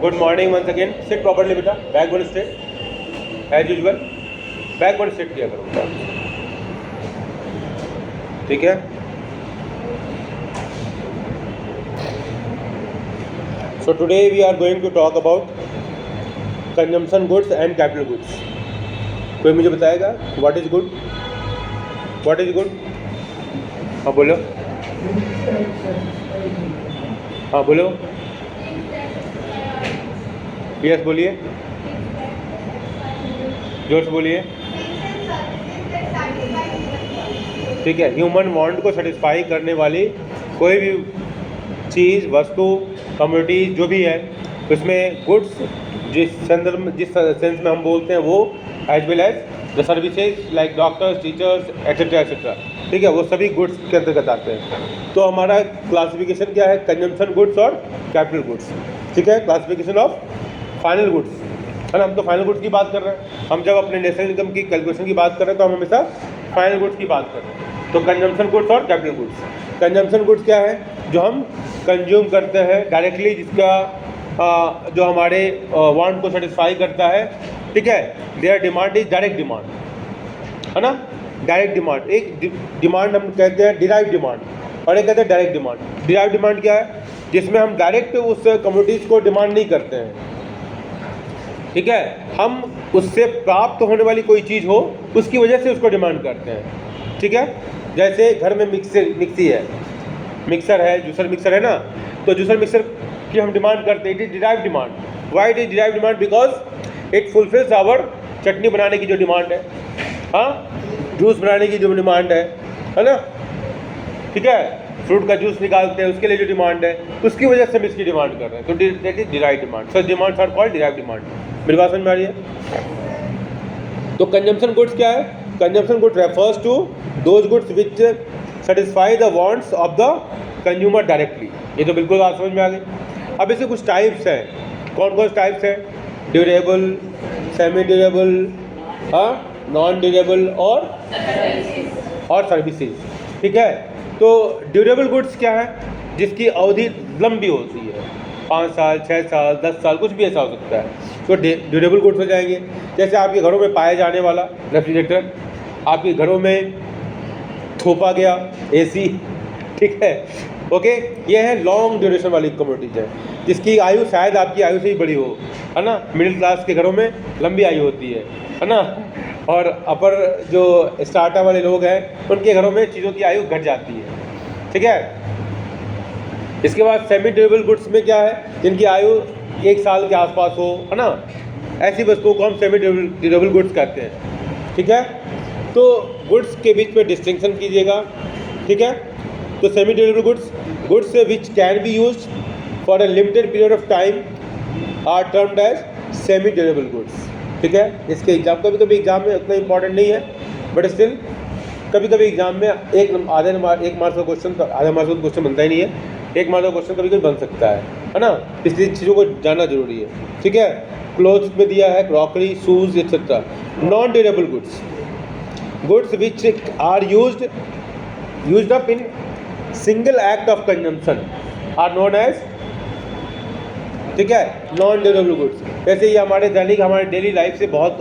Good morning once again. Sit properly बेटा, backward straight as usual, backward straight किया करो बेटा, ठीक है। So today we are going to talk about consumption goods and capital goods. कोई मुझे बताएगा what is good, what is good? हाँ बोलो, हाँ बोलो, यस बोलिए, जोर से बोलिए, ठीक है। ह्यूमन वांट को सेटिस्फाई करने वाली कोई भी चीज़, वस्तु, कम्युनिटी जो भी है, उसमें गुड्स जिस संदर्भ जिस सेंस में हम बोलते हैं वो, as well as the services like doctors, teachers etcetera etcetera, ठीक है, वो सभी गुड्स के अंतर्गत आते हैं। तो हमारा क्लासिफिकेशन क्या है? कंजम्पशन गुड्स और कैपिटल गुड्स, ठीक है। क्लासिफिकेशन ऑफ फाइनल गुड्स, है ना। हम तो फाइनल गुड्स की बात कर रहे हैं। हम जब अपने नेशनल इनकम की कैलकुलेशन की बात कर रहे हैं तो हम हमेशा फाइनल गुड्स की बात कर रहे हैं। तो कंजम्पशन गुड्स और कैपिटल गुड्स। कंजम्पशन गुड्स क्या है? जो हम कंज्यूम करते हैं डायरेक्टली, जिसका जो हमारे वांट को सेटिस्फाई करता है, ठीक है। Their demand is direct demand, है ना। डायरेक्ट डिमांड, एक डिमांड हम कहते हैं डिराइव डिमांड, और एक कहते हैं डायरेक्ट डिमांड। डिराइव डिमांड क्या है? जिसमें हम डायरेक्ट उस कमोडिटीज़ को डिमांड नहीं करते हैं, ठीक है। हम उससे प्राप्त होने वाली कोई चीज़ हो उसकी वजह से उसको डिमांड करते हैं, ठीक है। जैसे घर में मिक्सी है, मिक्सर है, जूसर मिक्सर है ना, तो जूसर मिक्सर की हम डिमांड करते हैं। It is derive demand. Why it is derive demand? Because it fulfils our चटनी बनाने की जो डिमांड है, हाँ, जूस बनाने की जो डिमांड है ना, ठीक है। फ्रूट का जूस निकालते हैं उसके लिए जो डिमांड है, उसकी वजह से हम इसकी डिमांड कर रहे हैं। तो that is derive demand. So demands are called derive demand. मेरी बात समझ में आ रही है? तो कंजम्पशन गुड्स क्या है? Consumption good refers to those goods which satisfy the wants of the consumer directly. ये तो बिल्कुल बात समझ में आ गई। अब इसके कुछ टाइप्स हैं। कौन कौन से टाइप्स हैं? ड्यूरेबल, सेमी ड्यूरेबल, हाँ, नॉन ड्यूरेबल और सर्विसेज, ठीक है। तो ड्यूरेबल गुड्स क्या है? जिसकी अवधि लंबी होती है, 5 साल, 6 साल, 10 साल, कुछ भी ऐसा हो सकता है। तो ड्यूरेबल गुड्स हो जाएंगे। जैसे आपके घरों में पाया जाने वाला रेफ्रिजरेटर, आपके घरों में थोपा गया एसी, ठीक है, ओके। ये है लॉन्ग ड्यूरेशन वाली कमोडिटीज है, जिसकी आयु शायद आपकी आयु से ही बड़ी हो, है ना। मिडिल क्लास के घरों में लंबी आयु होती है ना। और अपर जो स्टार्टअप वाले लोग हैं उनके घरों में चीज़ों की आयु घट जाती है, ठीक है। इसके बाद सेमी ड्यूरेबल गुड्स में क्या है? जिनकी आयु 1 साल के आसपास हो, है ना, ऐसी वस्तुओं को हम सेमी ड्यूरेबल गुड्स कहते हैं, ठीक है। तो गुड्स के बीच में डिस्टिंक्शन कीजिएगा, ठीक है। तो semi durable goods which can be used for a limited period of time are termed as semi durable goods, ठीक है। इसके एग्जाम, कभी कभी एग्जाम में उतना इंपॉर्टेंट नहीं है, बट स्टिल कभी कभी एग्जाम में एक मार्क्स का क्वेश्चन, आधे मार्क्स का क्वेश्चन बनता ही नहीं है, 1 मार्क्स का क्वेश्चन कभी कभी बन सकता है ना। इसलिए चीज़ों को जानना जरूरी है, ठीक है। क्लोथ्स में दिया है crockery, shoes etcetera. Non durable goods which are used up in single act of consumption are known as, ठीक है, नॉन ड्यूरेबल गुड्स। वैसे ये हमारे डेली लाइफ से बहुत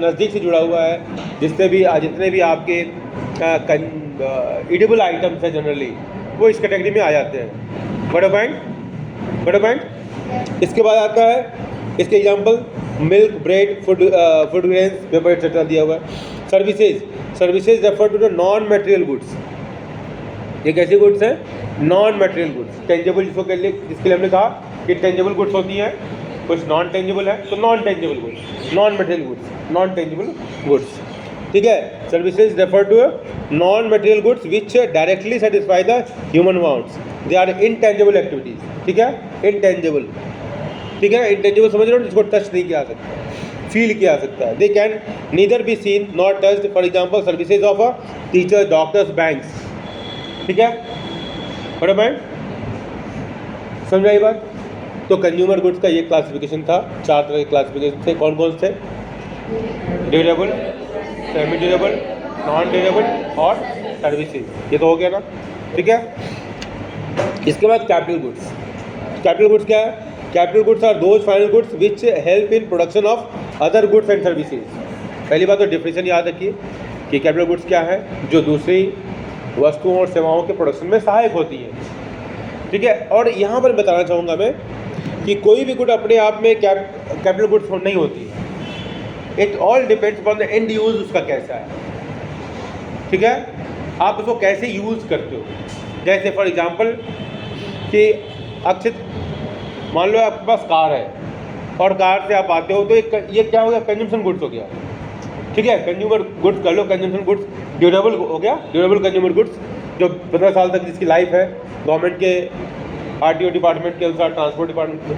नज़दीक से जुड़ा हुआ है। जितने भी आपके ईटेबल आइटम्स हैं जनरली, वो इस कैटेगरी में आ जाते हैं। बड़ा पॉइंट। इसके बाद आता है इसके example milk, bread, food grains, paper etcetera दिया हुआ है। Services refer to the non material goods. ये कैसी गुड्स हैं? Non material goods. टेंजेबल जिसके लिए हमने कहा कि टेंजेबल गुड्स होती हैं, कुछ नॉन टेंजेबल है, तो non tangible goods, non material goods, non tangible goods, ठीक है। Services refer to non material goods which directly satisfy the human wants. They are intangible activities, ठीक है, इनटेंजेबल, ठीक है। इनटेंजेबल समझ रहे हो, जिसको टच नहीं किया जा सकता, फील किया जा सकता है। They can neither be seen not touched. For example services of a teachers, doctors, banks, ठीक है। बड़ा पॉइंट, समझ आई बात? तो कंज्यूमर गुड्स का ये क्लासिफिकेशन था। 4 तरह के क्लासिफिकेशन थे। कौन कौन से? Durable, semi durable, non durable और सर्विसेज। ये तो हो गया ना, ठीक है। इसके बाद कैपिटल गुड्स। कैपिटल गुड्स क्या है? Capital goods are those final goods which help in production of other goods and services. पहली बात तो डिफिनेशन याद रखिए कि कैपिटल गुड्स क्या है, जो दूसरी वस्तुओं और सेवाओं के प्रोडक्शन में सहायक होती है, ठीक है। और यहाँ पर बताना चाहूँगा मैं कि कोई भी गुड अपने आप में कैपिटल गुड्स नहीं होती है। It all depends upon the end use, उसका कैसा है, ठीक है, आप उसको कैसे यूज़ करते हो। जैसे फॉर एग्जांपल कि अक्षित, मान लो आपके पास कार है और कार से आप आते हो तो ये क्या हो गया, कंजम्पशन गुड्स हो गया, ठीक है। कंज्यूमर गुड्स कर लो, कंजम्पशन गुड्स ड्यूरेबल हो गया, ड्यूरेबल कंज्यूमर गुड्स जो 15 साल तक जिसकी लाइफ है गवर्नमेंट के आरटीओ डिपार्टमेंट के अनुसार, ट्रांसपोर्ट डिपार्टमेंट के,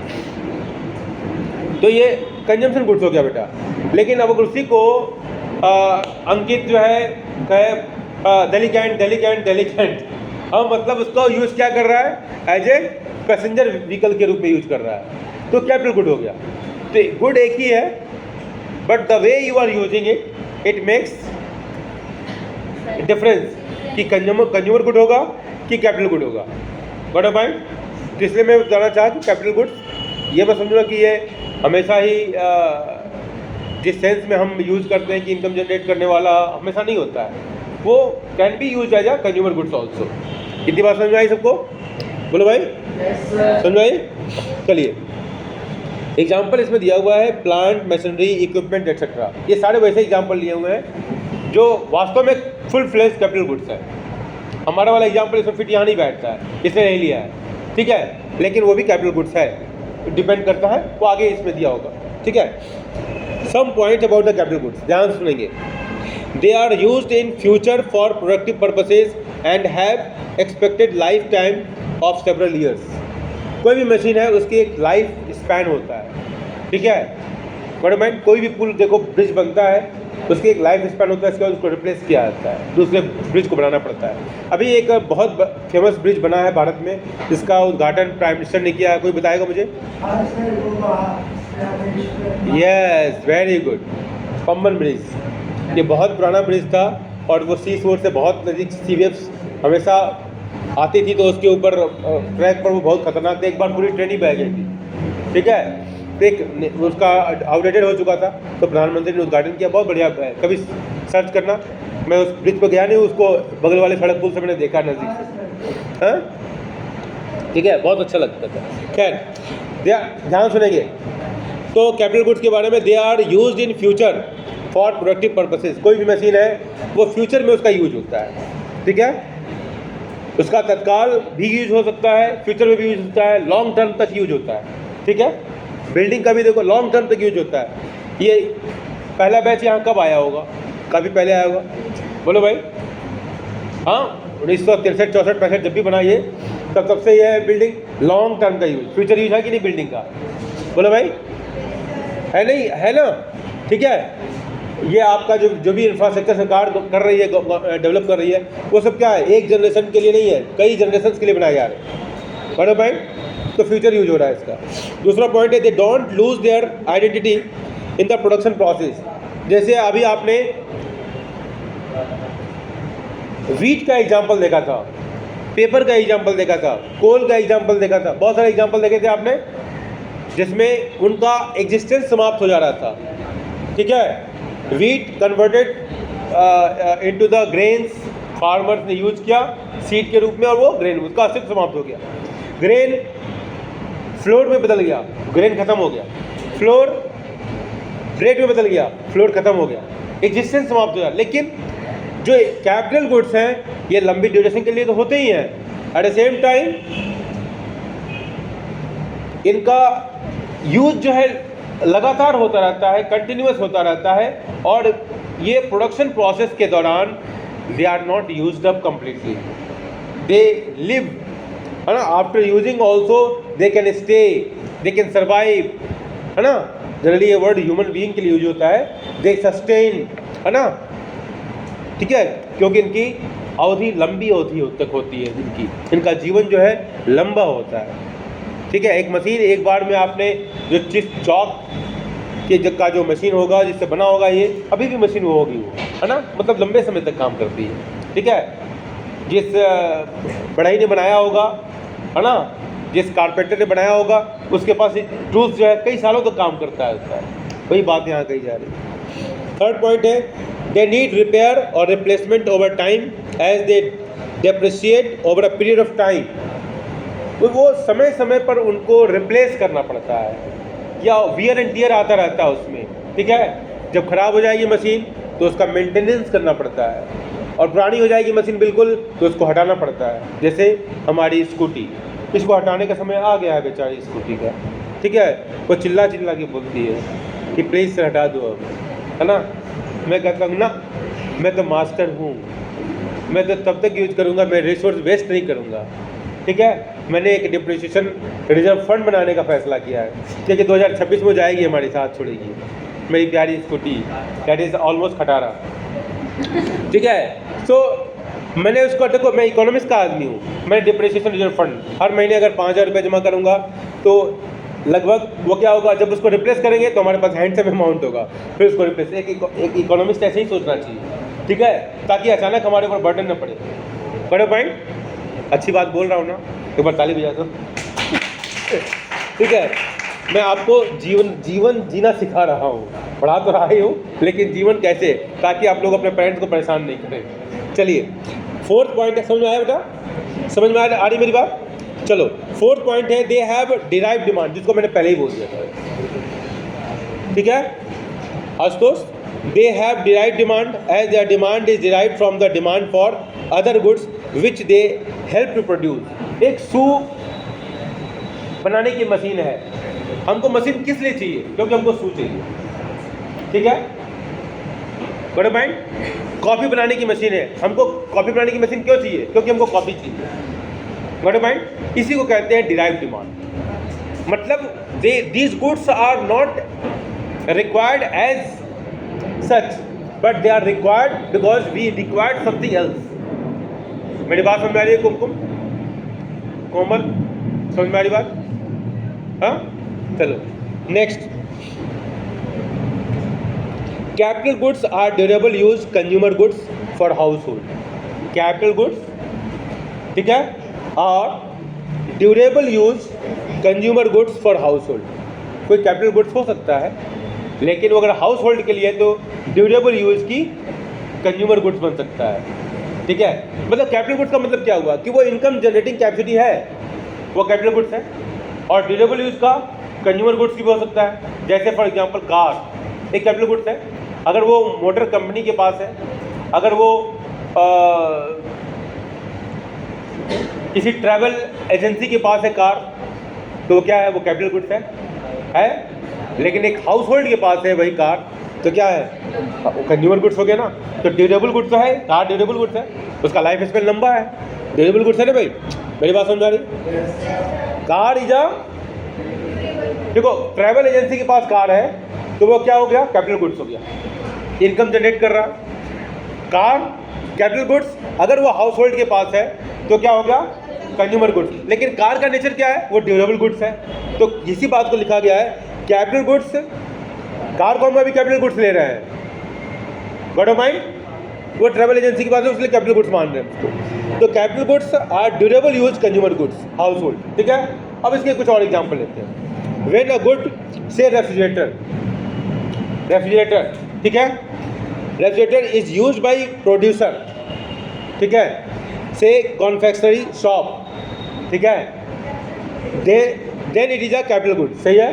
तो ये कंजम्पशन गुड्स हो गया बेटा। लेकिन अब अगर उसी को अंकित जो है कहे डेलीकेंट, हम मतलब उसको यूज़ क्या कर रहा है, एज ए पैसेंजर व्हीकल के रूप में यूज कर रहा है, तो कैपिटल गुड हो गया। तो गुड एक ही है, but the way you are using it makes difference कि कंज्यूमर गुड होगा कि कैपिटल गुड होगा। Got a point. तो इसलिए मैं बताना चाहता हूँ कैपिटल गुड्स ये मैं समझूंगा कि ये हमेशा ही जिस सेंस में हम यूज़ करते हैं कि इनकम जनरेट करने वाला हमेशा नहीं होता है, वो can be use as a consumer goods also. इतनी बात समझ में आई सबको? बोलो भाई, समझ में आई? चलिए एग्जाम्पल इसमें दिया हुआ है प्लांट, मशीनरी, इक्विपमेंट एक्सेट्रा। ये सारे वैसे एग्जाम्पल लिए हुए हैं जो वास्तव में फुल फ्लेज कैपिटल गुड्स है। हमारा वाला एग्जाम्पल इसमें फिट यहाँ नहीं बैठता है, इसने नहीं लिया है, ठीक है, लेकिन वो भी कैपिटल गुड्स है, डिपेंड करता है, वो आगे इसमें दिया होगा, ठीक है। Some point about the capital goods, ध्यान सुनेंगे। They are used in future for productive purposes and have expected life time of several years. कोई भी मशीन है उसकी एक लाइफ स्पैन होता है, ठीक है। गवर्नमेंट कोई भी पुल देखो, ब्रिज बनता है, उसकी एक लाइफ स्पैन होता है, इसके बाद उसको रिप्लेस किया जाता है, दूसरे ब्रिज को बनाना पड़ता है। अभी एक बहुत फेमस ब्रिज बना है भारत में, जिसका उद्घाटन प्राइम मिनिस्टर ने किया है, कोई बताएगा मुझे? Yes, very good, Pamban bridge. ये बहुत पुराना ब्रिज था और वो सी शोर से बहुत नज़दीक, सी वेव्स हमेशा आती थी, तो उसके ऊपर ट्रैक पर वो बहुत खतरनाक था। एक बार पूरी ट्रेन ही बह गई थी, ठीक है। तो एक उसका आउटडेटेड हो चुका था, तो प्रधानमंत्री ने उद्घाटन किया, बहुत बढ़िया है, कभी सर्च करना। मैं उस ब्रिज पर गया नहीं, उसको बगल वाले सड़क पुल से मैंने देखा नज़दीक से, हाँ, ठीक है, बहुत अच्छा लगता था। खैर ध्यान सुनेंगे। तो कैपिटल गुड्स के बारे में, they are used in future for productive purposes. कोई भी मशीन है वो फ्यूचर में उसका यूज होता है, ठीक है। उसका तत्काल भी यूज हो सकता है, फ्यूचर में भी यूज होता है, लॉन्ग टर्म तक यूज होता है, ठीक है। बिल्डिंग का भी देखो लॉन्ग टर्म तक यूज होता है। ये पहला बैच यहाँ कब आया होगा? काफ़ी पहले आया होगा, बोलो भाई। हाँ, 1963, 64, 65 जब भी बनाइए तब से यह बिल्डिंग लॉन्ग टर्म का यूज, फ्यूचर यूज है कि नहीं बिल्डिंग का? बोलो भाई, है नहीं, है ना, ठीक है। ये आपका जो भी इंफ्रास्ट्रक्चर सरकार कर रही है, डेवलप कर रही है, वो सब क्या है, एक जनरेशन के लिए नहीं है, कई जनरेशन के लिए बनाए जा रहे हैं, बड़ा पॉइंट। तो फ्यूचर यूज हो रहा है इसका। दूसरा पॉइंट है, they don't lose their identity in the production process. जैसे अभी आपने वीट का एग्जाम्पल देखा था, पेपर का एग्जाम्पल देखा था, कोल का एग्जाम्पल देखा था, बहुत सारे एग्जाम्पल देखे थे आपने, जिसमें उनका एग्जिस्टेंस समाप्त हो जा रहा था, ठीक है। Wheat converted into the grains, farmers ने यूज किया सीड के रूप में, और वो ग्रेन, उसका अस्तित्व समाप्त हो गया। ग्रेन फ्लोर में बदल गया, ग्रेन खत्म हो गया। फ्लोर ब्रेड में बदल गया, फ्लोर खत्म हो गया, एग्जिस्टेंस समाप्त हो गया। लेकिन जो कैपिटल गुड्स हैं ये लंबी ड्यूरेशन के लिए तो होते ही हैं, एट द सेम टाइम इनका यूज जो है लगातार होता रहता है, कंटिन्यूअस होता रहता है, और ये प्रोडक्शन प्रोसेस के दौरान they are not used up completely, they live, है ना। After using also they can stay, they can survive, है ना। जनरली ये वर्ड ह्यूमन बीइंग के लिए यूज होता है, दे सस्टेन, है ना, ठीक है, क्योंकि इनकी अवधि लंबी अवधि तक होती है, इनका जीवन जो है लंबा होता है, ठीक है। एक मशीन एक बार में आपने जो चौक के का जो मशीन होगा, जिससे बना होगा, ये अभी भी मशीन वो होगी, वो, है ना, मतलब लंबे समय तक काम करती है, ठीक है। जिस बढ़ई ने बनाया होगा, है ना, जिस कारपेंटर ने बनाया होगा उसके पास टूल्स जो है कई सालों तक काम करता है उसका। वही बात यहाँ कही जा रही है। थर्ड पॉइंट है दे नीड रिपेयर और replacement over time as they depreciate over a period of time. तो वो समय समय पर उनको रिप्लेस करना पड़ता है या वियर एंड टियर आता रहता है उसमें, ठीक है। जब ख़राब हो जाएगी मशीन तो उसका मेंटेनेंस करना पड़ता है, और पुरानी हो जाएगी मशीन बिल्कुल तो उसको हटाना पड़ता है। जैसे हमारी स्कूटी, इसको हटाने का समय आ गया है बेचारी स्कूटी का, ठीक है। वो चिल्ला चिल्ला के बोलती है कि प्लीज़ से हटा दो अब, है ना। मैं कहता हूँ ना, मैं तो मास्टर हूँ, मैं तो तब तक यूज करूँगा, मैं रिसोर्स वेस्ट नहीं करूँगा, ठीक है। मैंने एक डिप्रिसिएशन रिजर्व फंड बनाने का फैसला किया है, क्योंकि 2026 में जाएगी हमारे साथ छोड़ेगी मेरी प्यारी स्कूटी, दैट इज़ ऑलमोस्ट खटारा, ठीक है। तो मैंने उसको, देखो मैं इकोनॉमिक्स का आदमी हूँ, मैं डिप्रिसिएशन रिजर्व फंड हर महीने अगर 5,000 रुपये जमा करूँगा तो लगभग वो क्या होगा, जब उसको रिप्लेस करेंगे तो हमारे पास हैंडसम अमाउंट होगा, फिर उसको रिप्लेस। एक इकोनॉमिस्ट ऐसे ही सोचना चाहिए, ठीक है, ताकि अचानक हमारे ऊपर बर्डन न पड़े। बड़े पॉइंट, अच्छी बात बोल रहा हूँ ना, एक बार ताली बजा दो, ठीक है। मैं आपको जीवन जीना सिखा रहा हूँ, पढ़ा तो रहा ही हूँ, लेकिन जीवन कैसे, ताकि आप लोग अपने पेरेंट्स को परेशान नहीं करें। चलिए फोर्थ पॉइंट है, समझ में आया बेटा, समझ में आ रही मेरी बात। चलो फोर्थ पॉइंट है दे हैव डिराइव डिमांड, जिसको मैंने पहले ही बोल दिया था, ठीक है Ashutosh. They have derive demand as the demand is derive from the demand for other goods which they help to produce. एक शू बनाने की मशीन है, हमको मशीन किस लिए चाहिए, क्योंकि हमको शू चाहिए, ठीक है। बड़े पॉइंट, कॉफ़ी बनाने की मशीन है, हमको कॉफ़ी बनाने की मशीन क्यों चाहिए, क्योंकि हमको कॉफ़ी चाहिए। बड़े पॉइंट, इसी को कहते हैं डिराइव डिमांड। मतलब these goods are not required as such but they are required because we required something else. मेरी बात समझ में आ रही है कुमकुम, कोमल, समझ में आ रही बात, हाँ। चलो next, capital goods are durable use consumer goods for household. Capital goods, ठीक है, और durable use consumer goods for household. कोई कैपिटल गुड्स हो सकता है, लेकिन वो अगर हाउस होल्ड के लिए तो ड्यूरेबल यूज की कंज्यूमर गुड्स बन सकता है, ठीक है। मतलब कैपिटल गुड्स का मतलब क्या हुआ कि वो इनकम जनरेटिंग कैपेसिटी है, वो कैपिटल गुड्स है। और ड्यूरेबल यूज का कंज्यूमर गुड्स भी हो सकता है, जैसे फॉर एग्जांपल कार एक कैपिटल गुड्स है। अगर वो मोटर कंपनी के पास है, अगर वो किसी ट्रैवल एजेंसी के पास है कार, तो वो क्या है, वो कैपिटल गुड्स है। लेकिन एक हाउस होल्ड के पास है वही कार, तो क्या है, वो कंज्यूमर गुड्स हो गया ना। तो ड्यूरेबल गुड्स तो है, कार ड्यूरेबल गुड्स है, उसका लाइफ स्पेन लंबा है, ड्यूरेबल गुड्स है ना भाई, मेरी बात समझ आ रही। कार इज अ, देखो ट्रैवल एजेंसी के पास कार है तो वो क्या हो गया, कैपिटल गुड्स हो गया, इनकम जनरेट कर रहा। कार कैपिटल गुड्स, अगर वो हाउस होल्ड के पास है तो क्या हो गया, कंज्यूमर गुड्स। लेकिन कार का नेचर क्या है, वो ड्यूरेबल गुड्स है, तो इसी बात को लिखा गया है कैपिटल गुड्स। कार को हम अभी कैपिटल गुड्स ले रहे हैं, गॉट ऑफ माइंड, वो ट्रैवल एजेंसी के पास है इसलिए कैपिटल गुड्स मान रहे हैं उसको। तो capital goods are durable use consumer goods household, ठीक है। अब इसके कुछ और एग्जाम्पल लेते हैं। When a good say refrigerator, ठीक है, refrigerator is use by producer, ठीक है, से कॉन्फेक्शनरी शॉप, ठीक है, then it is a capital good, सही है,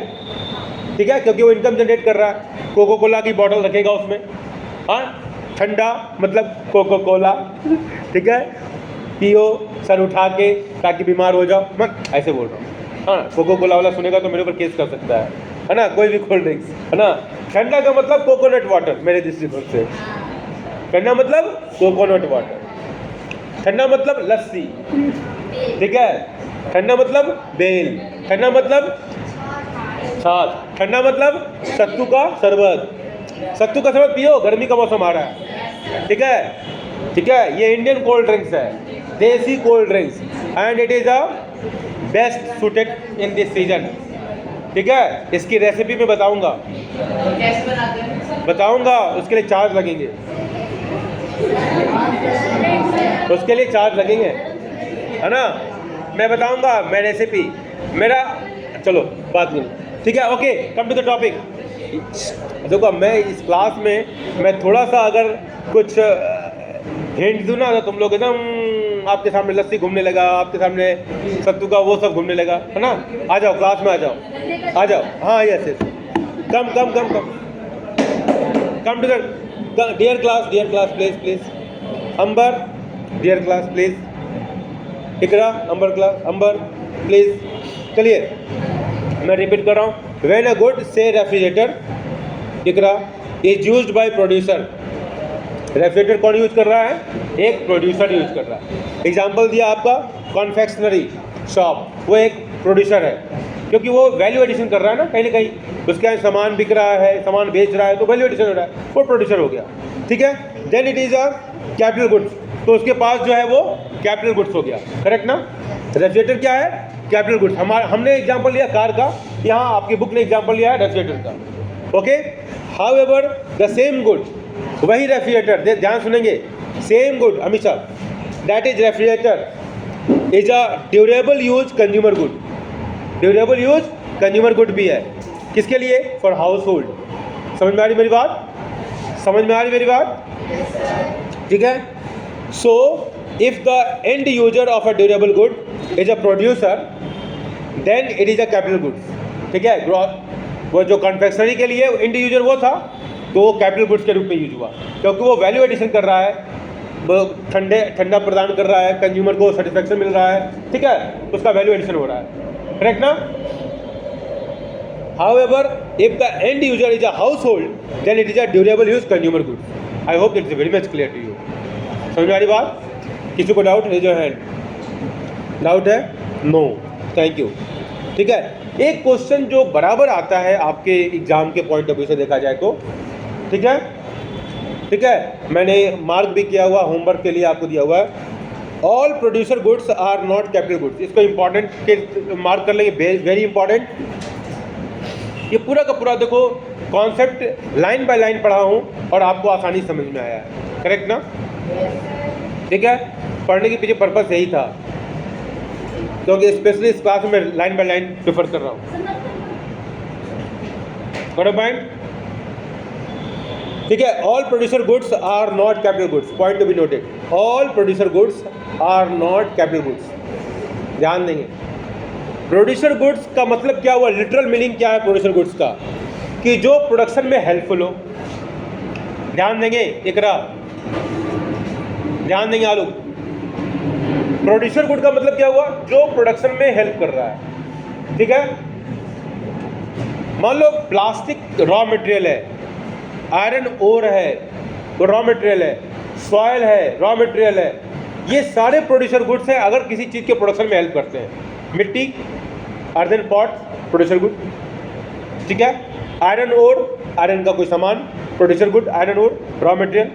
ठीक है, क्योंकि वो इनकम जनरेट कर रहा है। कोको कोला की बॉटल रखेगा उसमें, हाँ, ठंडा मतलब कोको कोला, ठीक है, पियो सर उठा के ताकि बीमार हो जाओ, मैं ऐसे बोल रहा हूँ, हाँ। कोको कोला वाला सुनेगा तो मेरे ऊपर केस कर सकता है ना, कोई भी कोल्ड ड्रिंक्स, है ना। ठंडा का मतलब कोकोनट वाटर, मेरे दृष्टिकोण से ठंडा मतलब कोकोनट वाटर, ठंडा मतलब लस्सी, ठीक है, ठंडा मतलब बेल, ठंडा मतलब छाछ, ठंडा मतलब सत्तू का शरबत। सत्तू का शरबत पियो, गर्मी का मौसम आ रहा है, ठीक है, ठीक है। ये इंडियन कोल्ड ड्रिंक्स है, देसी cold drinks, and it is a best suited in this season, ठीक है। इसकी रेसिपी मैं बताऊंगा, कैसे बनाते हैं बताऊंगा, उसके लिए चार्ज लगेंगे, उसके लिए चार्ज लगेंगे, है ना, मैं बताऊंगा मैं रेसिपी। मेरा चलो बात नहीं, ठीक है, okay, come to the topic. देखो मैं इस क्लास में मैं थोड़ा सा अगर कुछ हिंट दूँ ना तो तुम लोग एकदम आपके सामने लस्सी घूमने लगा, आपके सामने सत्तू का वो सब घूमने लगा, है ना। आ जाओ क्लास में, आ जाओ, हाँ yes yes, come come come come come to the dear class please Ambar, dear class please Iqra, Ambar please. चलिए मैं रिपीट कर रहा हूँ, when a good say refrigerator Iqra is used by producer. Refrigerator कौन यूज कर रहा है? एक प्रोड्यूसर यूज कर रहा है। एग्जाम्पल दिया आपका कॉन्फेक्शनरी शॉप, वो एक प्रोड्यूसर है क्योंकि वो वैल्यू एडिशन कर रहा है ना, कहीं ना कहीं उसके यहाँ सामान बिक रहा है, सामान बेच रहा है, तो वैल्यू एडिशन हो रहा है, वो प्रोड्यूसर हो गया, ठीक है। Then it is a capital goods, तो उसके पास जो है वो कैपिटल गुड्स हो गया, करेक्ट ना। रेफ्रिजरेटर क्या है? Capital goods. हमने एग्जाम्पल लिया कार का, यहाँ आपकी बुक ने एग्जाम्पल लिया है रेफ्रिजरेटर का, okay. How ever the same good, वही रेफ्रिजरेटर, ध्यान सुनेंगे, सेम गुड हमेशा, that is refrigerator is a durable use consumer good. Durable use consumer good भी है, किसके लिए? For house hold. समझ में आ रही मेरी बात? समझ में आ रही मेरी बात? ठीक है। So if the end user of a durable good is a producer then it is a capital goods, ठीक है। वो जो कन्फेक्शनरी के लिए एंड यूजर वो था, तो वो कैपिटल गुड्स के रूप में यूज हुआ क्योंकि वो वैल्यू एडिशन कर रहा है, वो ठंडा प्रदान कर रहा है, कंज्यूमर को सेटिस्फेक्शन मिल रहा है, ठीक है, उसका वैल्यू एडिशन हो रहा है, करेक्ट ना। However, if the end user is a household, then it is a durable use consumer good. I hope it is very much clear to you. समझ में आ रही बात? किसी को doubt? Raise your hand. Doubt है? No, thank you, ठीक है। एक क्वेश्चन जो बराबर आता है आपके एग्जाम के पॉइंट ऑफ व्यू से देखा जाए तो, ठीक है, ठीक है, मैंने मार्क भी किया हुआ, होमवर्क के लिए आपको दिया हुआ है। All producer goods are not capital goods, इसको इंपॉर्टेंट के मार्क कर लेंगे, वेरी इंपॉर्टेंट। ये पूरा का पूरा देखो कॉन्सेप्ट लाइन बाय लाइन पढ़ा हूँ और आपको आसानी समझ में आया है, करेक्ट ना, ठीक है। पढ़ने के पीछे पर्पस यही था, क्योंकि स्पेशली इस क्लास में लाइन बाय लाइन प्रेफर कर रहा हूँ, गॉट अ पॉइंट, ठीक है। All producer goods are not capital goods, point to be noted, all producer goods are not capital goods, ध्यान देंगे। प्रोड्यूसर गुड्स का मतलब क्या हुआ, लिटरल मीनिंग क्या है प्रोड्यूसर गुड्स का, कि जो प्रोडक्शन में हेल्पफुल हो। ध्यान देंगे इकरा, ध्यान देंगे आलू। प्रोड्यूसर गुड का मतलब क्या हुआ, जो प्रोडक्शन में हेल्प कर रहा है, ठीक है। मान लो प्लास्टिक रॉ मटेरियल है, आयरन ओर है वो रॉ मटेरियल है, सॉयल है रॉ मटेरियल है, ये सारे प्रोड्यूसर गुड्स हैं अगर किसी चीज़ के प्रोडक्शन में हेल्प करते हैं। मिट्टी, अर्दन पॉट, प्रोड्यूसर गुड, ठीक है। आयरन ओर, आयरन का कोई सामान, producer good, iron ore raw material.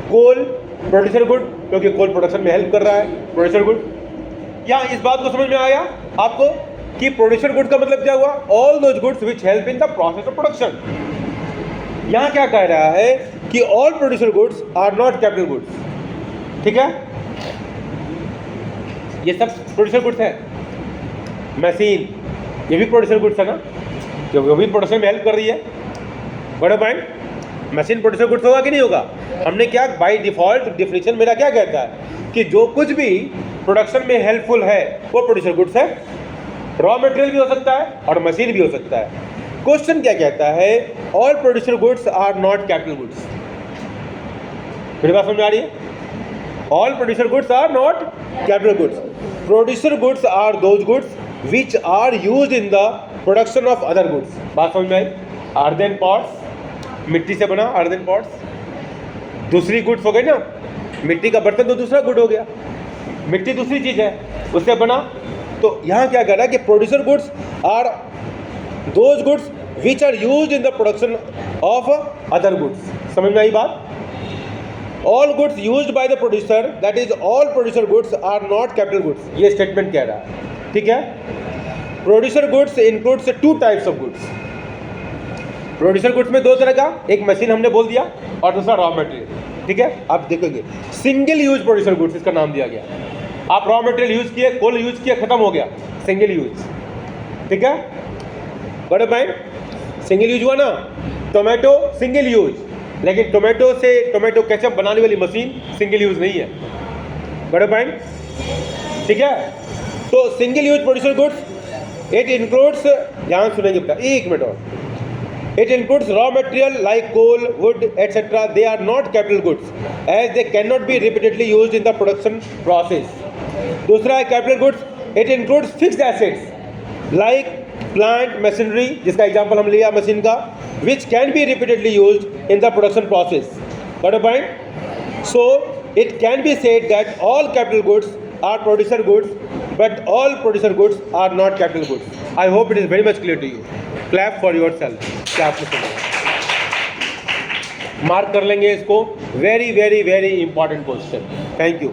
Coal, producer good, क्योंकि कोल प्रोडक्शन में हेल्प कर रहा है, प्रोड्यूसर गुड। यहाँ इस बात को समझ में आया आपको कि प्रोड्यूसर गुड का मतलब क्या हुआ, all those goods which help in the process of production. यहाँ क्या कह रहा है कि all producer goods are not capital goods, ठीक है। ये सब प्रोड्यूसर गुड्स है। मशीन, ये भी प्रोड्यूसर गुड्स है ना, जो वो भी प्रोडक्शन में हेल्प कर रही है, बड़ा पॉइंट। मशीन प्रोड्यूसर गुड्स होगा कि नहीं होगा? हमने क्या बाय डिफॉल्ट डिफिनेशन मेरा क्या कहता है कि जो कुछ भी प्रोडक्शन में हेल्पफुल है वो प्रोड्यूसर गुड्स है। रॉ मटेरियल भी हो सकता है और मशीन भी हो सकता है। क्वेश्चन क्या कहता है, all producer goods are not capital goods. मेरी बात समझ में आ रही है? All producer goods are not capital goods. Producer goods are those goods which are used in the production of other goods. बात समझ में आई? अर्दन पॉट्स, मिट्टी से बना अर्दन पॉट्स दूसरी गुड्स हो गई ना, मिट्टी का बर्तन तो दूसरा गुड हो गया, मिट्टी दूसरी चीज़ है, उससे बना। तो यहाँ क्या कह रहा है कि producer goods are those goods which are used in the production of other goods. समझ में आई बात? All goods used by the producer, that is all producer goods are not capital goods. ये स्टेटमेंट कह रहा है, ठीक है। Producer goods includes two types of goods. Producer goods में दो तरह का, एक मशीन हमने बोल दिया और दूसरा रॉ मटेरियल, ठीक है। आप देखोगे सिंगल यूज प्रोड्यूसर गुड्स इसका नाम दिया गया। आप रॉ मटेरियल यूज किए, कोल यूज किया, खत्म हो गया, सिंगल यूज। ठीक है, बड़े पॉइंट। सिंगल यूज हुआ ना, टोमेटो सिंगल यूज, लेकिन टोमेटो से टोमेटो केचप बनाने वाली मशीन सिंगल यूज नहीं है, बड़े पॉइंट, ठीक है। तो single use producer goods it includes, ध्यान सुनेंगे बेटा, एक मिनट और, it includes raw material like coal, wood, etc. They are not capital goods as they cannot be repeatedly used in the production process. दूसरा है capital goods, it includes fixed assets like plant machinery, जिसका example हम लिया machine का, which can be repeatedly used in the production process. Got a point? So it can be said that all capital goods are producer goods, but all producer goods are not capital goods. I hope it is very much clear to you. Clap for yourself. Clap में mark कर लेंगे इसको, very very very important question. Thank you.